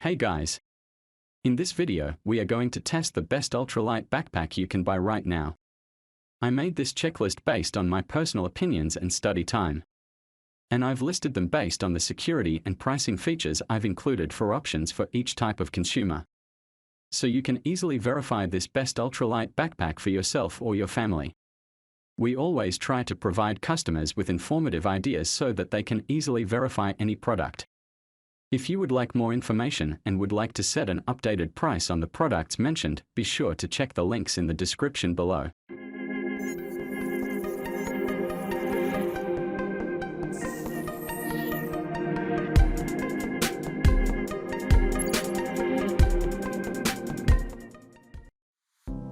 Hey guys! In this video, we are going to test the best ultralight backpack you can buy right now. I made this checklist based on my personal opinions and study time. And I've listed them based on the security and pricing features I've included for options for each type of consumer. So you can easily verify this best ultralight backpack for yourself or your family. We always try to provide customers with informative ideas so that they can easily verify any product. If you would like more information and would like to set an updated price on the products mentioned, be sure to check the links in the description below.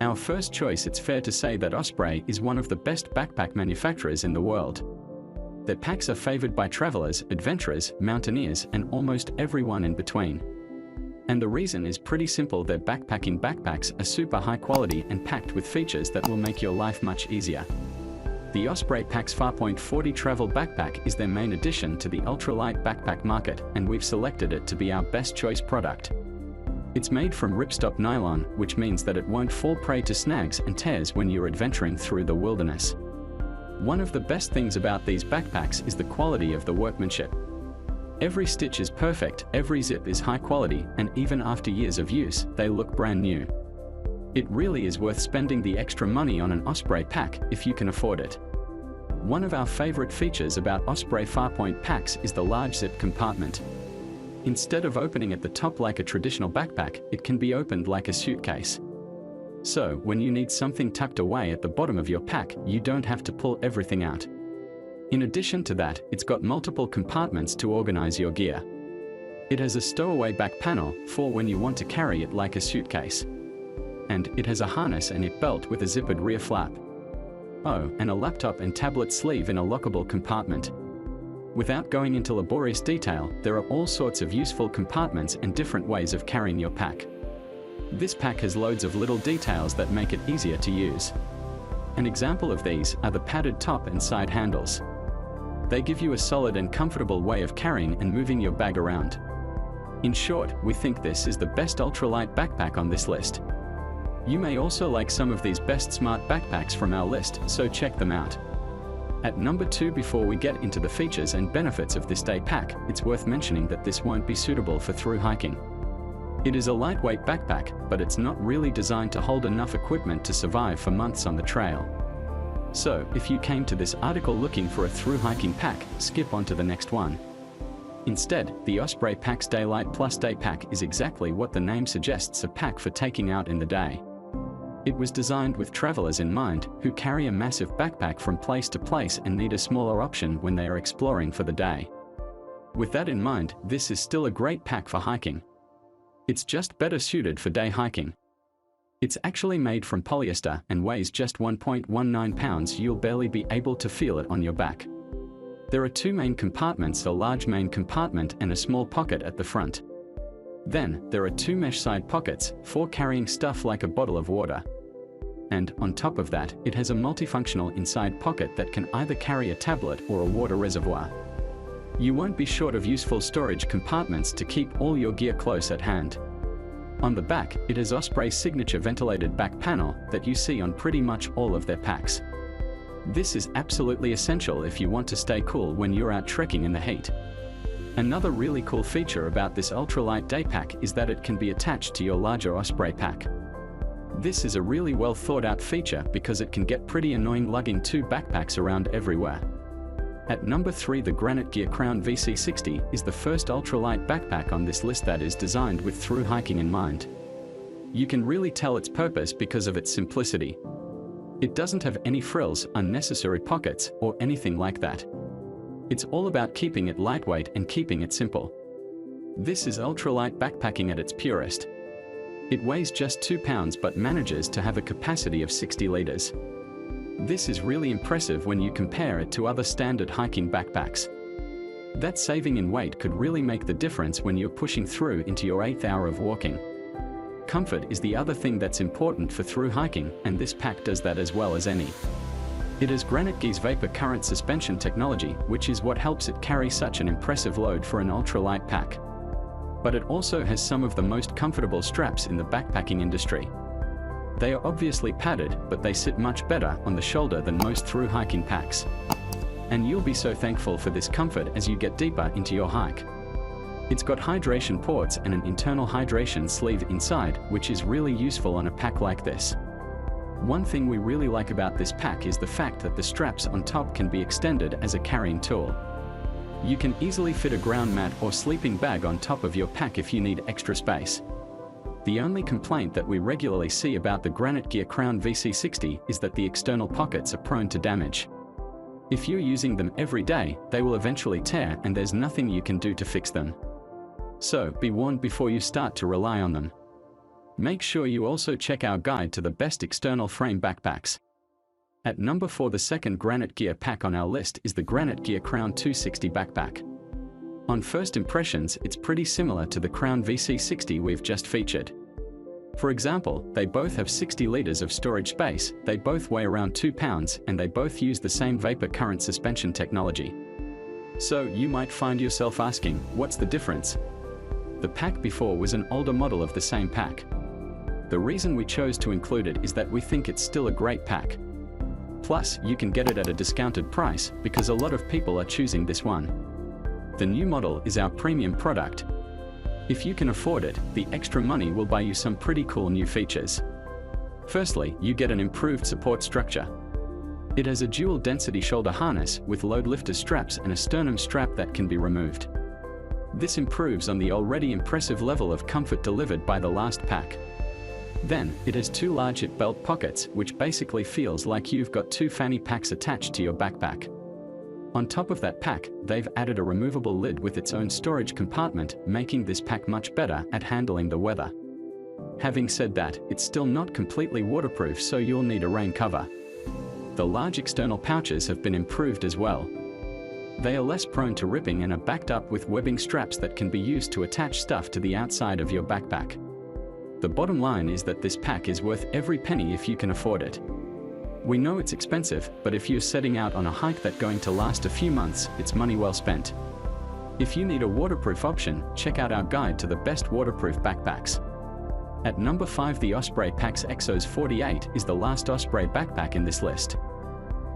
Our first choice, it's fair to say that Osprey is one of the best backpack manufacturers in the world. Their packs are favored by travelers, adventurers, mountaineers, and almost everyone in between. And the reason is pretty simple: their backpacking backpacks are super high quality and packed with features that will make your life much easier. The Osprey Pack's Farpoint 40 Travel Backpack is their main addition to the ultralight backpack market, and we've selected it to be our best choice product. It's made from ripstop nylon, which means that it won't fall prey to snags and tears when you're adventuring through the wilderness. One of the best things about these backpacks is the quality of the workmanship. Every stitch is perfect, every zip is high quality, and even after years of use, they look brand new. It really is worth spending the extra money on an Osprey pack if you can afford it. One of our favorite features about Osprey Farpoint packs is the large zip compartment. Instead of opening at the top like a traditional backpack, it can be opened like a suitcase. So, when you need something tucked away at the bottom of your pack, you don't have to pull everything out. In addition to that, it's got multiple compartments to organize your gear. It has a stowaway back panel for when you want to carry it like a suitcase. And it has a harness and a belt with a zippered rear flap. Oh, and a laptop and tablet sleeve in a lockable compartment. Without going into laborious detail, there are all sorts of useful compartments and different ways of carrying your pack. This pack has loads of little details that make it easier to use. An example of these are the padded top and side handles. They give you a solid and comfortable way of carrying and moving your bag around. In short, we think this is the best ultralight backpack on this list. You may also like some of these best smart backpacks from our list, so check them out. At number 2, before we get into the features and benefits of this day pack, it's worth mentioning that this won't be suitable for through hiking. It is a lightweight backpack, but it's not really designed to hold enough equipment to survive for months on the trail. So, if you came to this article looking for a through hiking pack, skip on to the next one. Instead, the Osprey Pack's Daylite Plus Day Pack is exactly what the name suggests, a pack for taking out in the day. It was designed with travelers in mind, who carry a massive backpack from place to place and need a smaller option when they are exploring for the day. With that in mind, this is still a great pack for hiking. It's just better suited for day hiking. It's actually made from polyester and weighs just 1.19 pounds. You'll barely be able to feel it on your back. There are 2 main compartments, a large main compartment and a small pocket at the front. Then, there are 2 mesh side pockets for carrying stuff like a bottle of water. And, on top of that, it has a multifunctional inside pocket that can either carry a tablet or a water reservoir. You won't be short of useful storage compartments to keep all your gear close at hand. On the back, it has Osprey's signature ventilated back panel that you see on pretty much all of their packs. This is absolutely essential if you want to stay cool when you're out trekking in the heat. Another really cool feature about this ultralight day pack is that it can be attached to your larger Osprey pack. This is a really well thought out feature because it can get pretty annoying lugging 2 backpacks around everywhere. At number 3, the Granite Gear Crown VC60 is the first ultralight backpack on this list that is designed with through hiking in mind. You can really tell its purpose because of its simplicity. It doesn't have any frills, unnecessary pockets, or anything like that. It's all about keeping it lightweight and keeping it simple. This is ultralight backpacking at its purest. It weighs just 2 pounds but manages to have a capacity of 60 liters. This is really impressive when you compare it to other standard hiking backpacks. That saving in weight could really make the difference when you're pushing through into your 8th hour of walking. Comfort is the other thing that's important for through hiking, and this pack does that as well as any. It has Granite Gear's vapor current suspension technology, which is what helps it carry such an impressive load for an ultralight pack. But it also has some of the most comfortable straps in the backpacking industry. They are obviously padded, but they sit much better on the shoulder than most thru-hiking packs. And you'll be so thankful for this comfort as you get deeper into your hike. It's got hydration ports and an internal hydration sleeve inside, which is really useful on a pack like this. One thing we really like about this pack is the fact that the straps on top can be extended as a carrying tool. You can easily fit a ground mat or sleeping bag on top of your pack if you need extra space. The only complaint that we regularly see about the Granite Gear Crown VC60 is that the external pockets are prone to damage. If you're using them every day, they will eventually tear and there's nothing you can do to fix them. So, be warned before you start to rely on them. Make sure you also check our guide to the best external frame backpacks. At number 4, the second Granite Gear pack on our list is the Granite Gear Crown 260 backpack. On first impressions, it's pretty similar to the Crown VC60 we've just featured. For example, they both have 60 liters of storage space, they both weigh around 2 pounds, and they both use the same vapor current suspension technology. So, you might find yourself asking, what's the difference? The pack before was an older model of the same pack. The reason we chose to include it is that we think it's still a great pack. Plus, you can get it at a discounted price because a lot of people are choosing this one. The new model is our premium product. If you can afford it, the extra money will buy you some pretty cool new features. Firstly, you get an improved support structure. It has a dual density shoulder harness with load lifter straps and a sternum strap that can be removed. This improves on the already impressive level of comfort delivered by the last pack. Then, it has 2 large hip belt pockets, which basically feels like you've got 2 fanny packs attached to your backpack. On top of that pack, they've added a removable lid with its own storage compartment, making this pack much better at handling the weather. Having said that, it's still not completely waterproof, so you'll need a rain cover. The large external pouches have been improved as well. They are less prone to ripping and are backed up with webbing straps that can be used to attach stuff to the outside of your backpack. The bottom line is that this pack is worth every penny if you can afford it. We know it's expensive, but if you're setting out on a hike that's going to last a few months, it's money well spent. If you need a waterproof option, check out our guide to the best waterproof backpacks. At number 5, the Osprey Pack's Exos 48 is the last Osprey backpack in this list.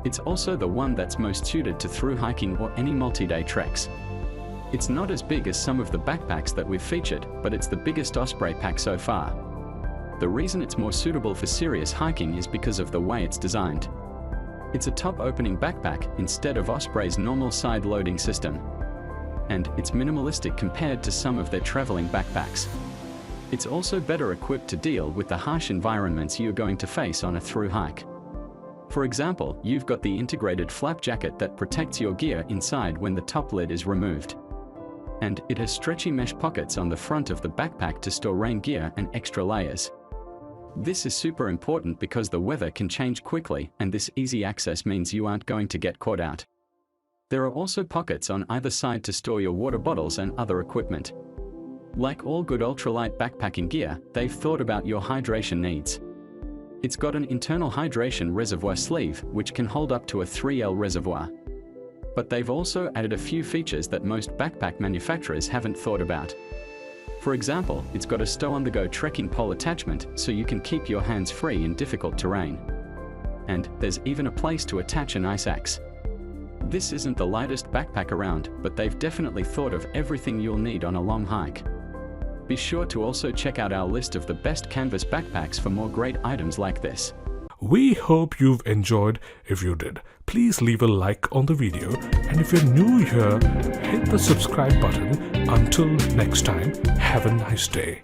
It's also the one that's most suited to thru-hiking or any multi-day treks. It's not as big as some of the backpacks that we've featured, but it's the biggest Osprey pack so far. The reason it's more suitable for serious hiking is because of the way it's designed. It's a top-opening backpack instead of Osprey's normal side-loading system. And it's minimalistic compared to some of their traveling backpacks. It's also better equipped to deal with the harsh environments you're going to face on a thru hike. For example, you've got the integrated flap jacket that protects your gear inside when the top lid is removed. And it has stretchy mesh pockets on the front of the backpack to store rain gear and extra layers. This is super important because the weather can change quickly, and this easy access means you aren't going to get caught out. There are also pockets on either side to store your water bottles and other equipment. Like all good ultralight backpacking gear, they've thought about your hydration needs. It's got an internal hydration reservoir sleeve, which can hold up to a 3L reservoir. But they've also added a few features that most backpack manufacturers haven't thought about. For example, it's got a stow-on-the-go trekking pole attachment, so you can keep your hands free in difficult terrain. And there's even a place to attach an ice axe. This isn't the lightest backpack around, but they've definitely thought of everything you'll need on a long hike. Be sure to also check out our list of the best canvas backpacks for more great items like this. We hope you've enjoyed. If you did, please leave a like on the video, and if you're new here, hit the subscribe button. Until next time, have a nice day.